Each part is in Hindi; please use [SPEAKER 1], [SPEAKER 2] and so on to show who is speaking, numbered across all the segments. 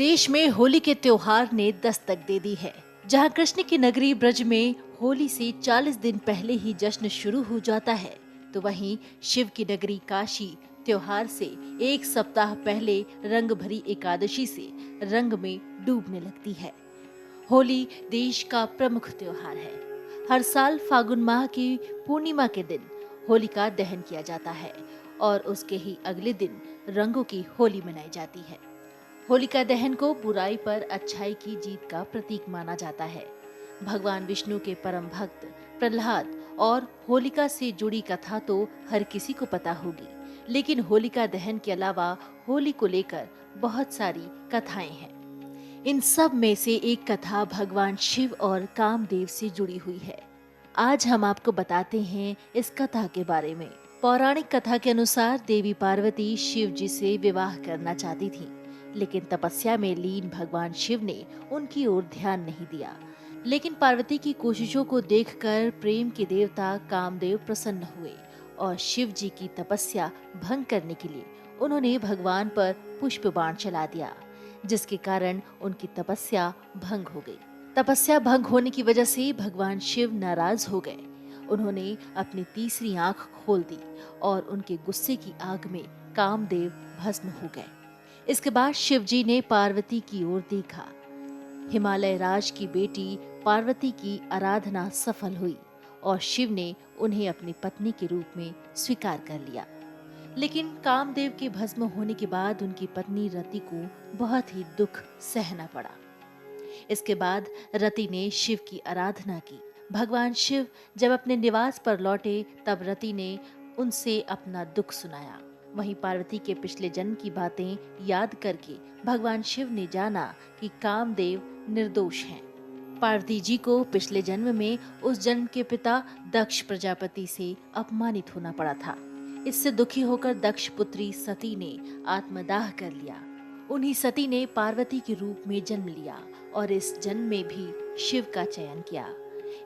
[SPEAKER 1] देश में होली के त्योहार ने दस्तक दे दी है। जहां कृष्ण की नगरी ब्रज में होली से 40 दिन पहले ही जश्न शुरू हो जाता है, तो वहीं शिव की नगरी काशी त्योहार से एक सप्ताह पहले रंग भरी एकादशी से रंग में डूबने लगती है। होली देश का प्रमुख त्योहार है। हर साल फागुन माह की पूर्णिमा के दिन होलिका दहन किया जाता है और उसके ही अगले दिन रंगों की होली मनाई जाती है। होलिका दहन को बुराई पर अच्छाई की जीत का प्रतीक माना जाता है। भगवान विष्णु के परम भक्त प्रहलाद और होलिका से जुड़ी कथा तो हर किसी को पता होगी, लेकिन होलिका दहन के अलावा होली को लेकर बहुत सारी कथाएं हैं। इन सब में से एक कथा भगवान शिव और कामदेव से जुड़ी हुई है। आज हम आपको बताते हैं इस कथा के बारे में। पौराणिक कथा के अनुसार देवी पार्वती शिव जी से विवाह करना चाहती थी, लेकिन तपस्या में लीन भगवान शिव ने उनकी ओर ध्यान नहीं दिया। लेकिन पार्वती की कोशिशों को देखकर प्रेम के देवता कामदेव प्रसन्न हुए और शिव जी की तपस्या भंग करने के लिए उन्होंने भगवान पर पुष्प बाण चला दिया, जिसके कारण उनकी तपस्या भंग हो गई। तपस्या भंग होने की वजह से भगवान शिव नाराज हो गए। उन्होंने अपनी तीसरी आंख खोल दी और उनके गुस्से की आग में कामदेव भस्म हो गए। इसके बाद शिव जी ने पार्वती की ओर देखा। हिमालय राज की बेटी पार्वती की आराधना सफल हुई और शिव ने उन्हें अपनी पत्नी के रूप में स्वीकार कर लिया। लेकिन कामदेव के भस्म होने के बाद उनकी पत्नी रति को बहुत ही दुख सहना पड़ा। इसके बाद रति ने शिव की आराधना की। भगवान शिव जब अपने निवास पर लौटे तब रति ने उनसे अपना दुख सुनाया। वहीं पार्वती के पिछले जन्म की बातें याद करके भगवान शिव ने जाना कि कामदेव निर्दोष हैं। पार्वती जी को पिछले जन्म में उस जन्म के पिता दक्ष प्रजापति से अपमानित होना पड़ा था। इससे दुखी होकर दक्ष पुत्री सती ने आत्मदाह कर लिया। उन्हीं सती ने पार्वती के रूप में जन्म लिया और इस जन्म में भी शिव का चयन किया।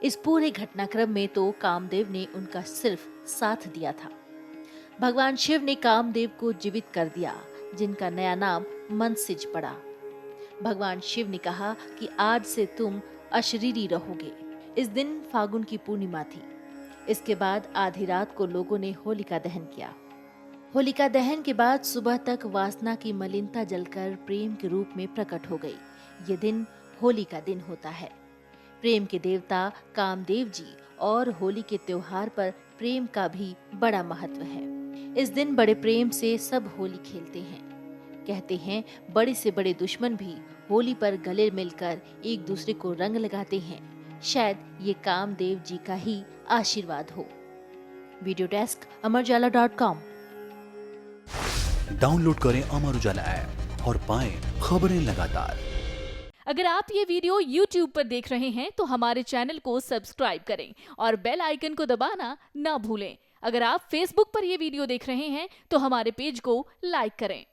[SPEAKER 1] इस पूरे घटनाक्रम में तो कामदेव ने उनका सिर्फ साथ दिया था। भगवान शिव ने कामदेव को जीवित कर दिया, जिनका नया नाम मनसिज पड़ा। भगवान शिव ने कहा कि आज से तुम अशरीरी रहोगे। इस दिन फागुन की पूर्णिमा थी। इसके बाद आधी रात को लोगों ने होलिका दहन किया। होलिका दहन के बाद सुबह तक वासना की मलिनता जलकर प्रेम के रूप में प्रकट हो गई। ये दिन होली का दिन होता है। प्रेम के देवता कामदेव जी और होली के त्योहार पर प्रेम का भी बड़ा महत्व है। इस दिन बड़े प्रेम से सब होली खेलते हैं। कहते हैं बड़े से बड़े दुश्मन भी होली पर गले मिलकर एक दूसरे को रंग लगाते हैं। शायद ये कामदेव जी का ही आशीर्वाद हो। Video desk amarujala.com।
[SPEAKER 2] डाउनलोड करें अमर उजाला ऐप और पाएं खबरें लगातार।
[SPEAKER 3] अगर आप ये वीडियो YouTube पर देख रहे हैं तो हमारे चैनल को सब्सक्राइब करें और बेल आइकन को दबाना ना भूलें। अगर आप Facebook पर ये वीडियो देख रहे हैं तो हमारे पेज को लाइक करें।